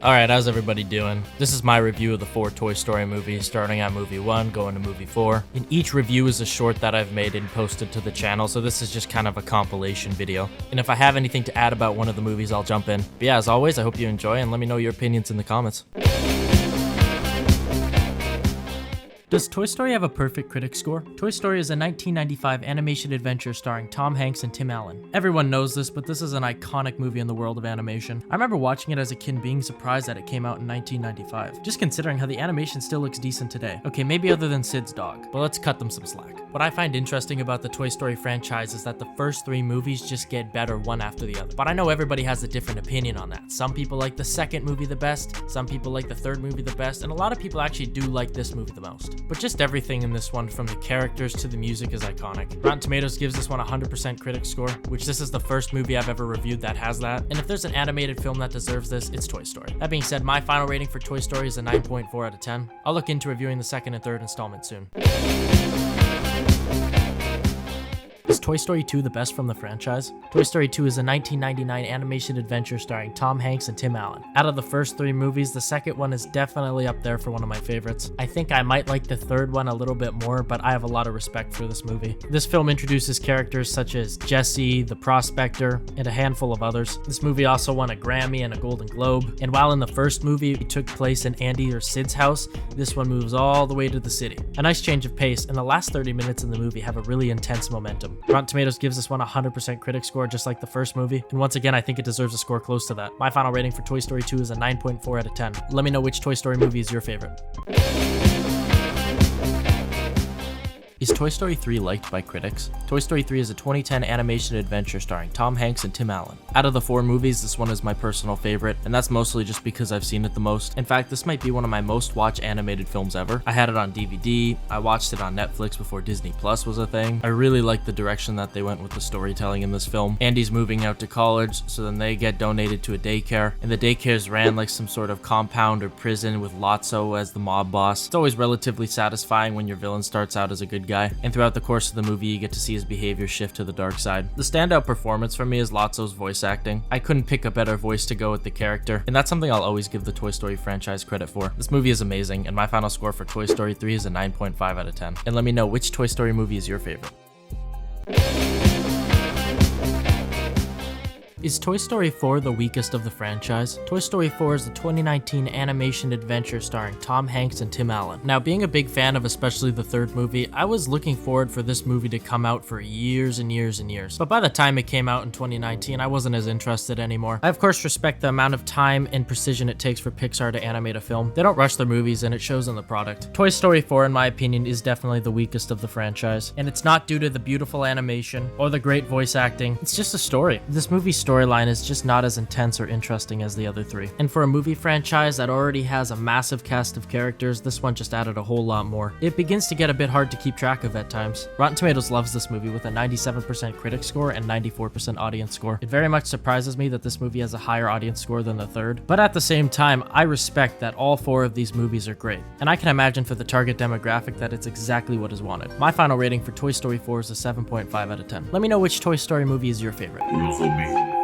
Alright, how's everybody doing? This is my review of the 4 Toy Story movies, starting at movie 1, going to movie 4. And each review is a short that I've made and posted to the channel, so this is just kind of a compilation video. And if I have anything to add about one of the movies, I'll jump in. But yeah, as always, I hope you enjoy, and let me know your opinions in the comments. Does Toy Story have a perfect critic score? Toy Story is a 1995 animation adventure starring Tom Hanks and Tim Allen. Everyone knows this, but this is an iconic movie in the world of animation. I remember watching it as a kid being surprised that it came out in 1995, just considering how the animation still looks decent today. Okay, maybe other than Sid's dog, but let's cut them some slack. What I find interesting about the Toy Story franchise is that the first 3 movies just get better one after the other. But I know everybody has a different opinion on that. Some people like the second movie the best, some people like the third movie the best, and a lot of people actually do like this movie the most. But just everything in this one, from the characters to the music, is iconic. Rotten Tomatoes gives this one a 100% critic score, which this is the first movie I've ever reviewed that has that. And if there's an animated film that deserves this, it's Toy Story. That being said, my final rating for Toy Story is a 9.4 out of 10. I'll look into reviewing the second and third installment soon. Is Toy Story 2 the best from the franchise? Toy Story 2 is a 1999 animation adventure starring Tom Hanks and Tim Allen. Out of the first 3 movies, the second one is definitely up there for one of my favorites. I think I might like the third one a little bit more, but I have a lot of respect for this movie. This film introduces characters such as Jesse, the Prospector, and a handful of others. This movie also won a Grammy and a Golden Globe, and while in the first movie it took place in Andy or Sid's house, this one moves all the way to the city. A nice change of pace, and the last 30 minutes in the movie have a really intense momentum. Rotten Tomatoes gives this one a 100% critic score, just like the first movie, and once again I think it deserves a score close to that. My final rating for Toy Story 2 is a 9.4 out of 10. Let me know which Toy Story movie is your favorite. Is Toy Story 3 liked by critics? Toy Story 3 is a 2010 animation adventure starring Tom Hanks and Tim Allen. Out of the 4 movies, this one is my personal favorite, and that's mostly just because I've seen it the most. In fact, this might be one of my most watched animated films ever. I had it on DVD, I watched it on Netflix before Disney Plus was a thing. I really like the direction that they went with the storytelling in this film. Andy's moving out to college, so then they get donated to a daycare, and the daycare's ran like some sort of compound or prison with Lotso as the mob boss. It's always relatively satisfying when your villain starts out as a good guy, and throughout the course of the movie you get to see his behavior shift to the dark side. The standout performance for me is Lotso's voice acting. I couldn't pick a better voice to go with the character, and that's something I'll always give the Toy Story franchise credit for. This movie is amazing, and my final score for Toy Story 3 is a 9.5 out of 10. And let me know which Toy Story movie is your favorite. Is Toy Story 4 the weakest of the franchise? Toy Story 4 is the 2019 animation adventure starring Tom Hanks and Tim Allen. Now, being a big fan of especially the third movie, I was looking forward for this movie to come out for years and years and years. But by the time it came out in 2019, I wasn't as interested anymore. I of course respect the amount of time and precision it takes for Pixar to animate a film. They don't rush their movies, and it shows in the product. Toy Story 4, in my opinion, is definitely the weakest of the franchise. And it's not due to the beautiful animation or the great voice acting. It's just a story. This movie's storyline is just not as intense or interesting as the other 3. And for a movie franchise that already has a massive cast of characters, this one just added a whole lot more. It begins to get a bit hard to keep track of at times. Rotten Tomatoes loves this movie with a 97% critic score and 94% audience score. It very much surprises me that this movie has a higher audience score than the third, but at the same time, I respect that all 4 of these movies are great. And I can imagine for the target demographic that it's exactly what is wanted. My final rating for Toy Story 4 is a 7.5 out of 10. Let me know which Toy Story movie is your favorite. Roso B.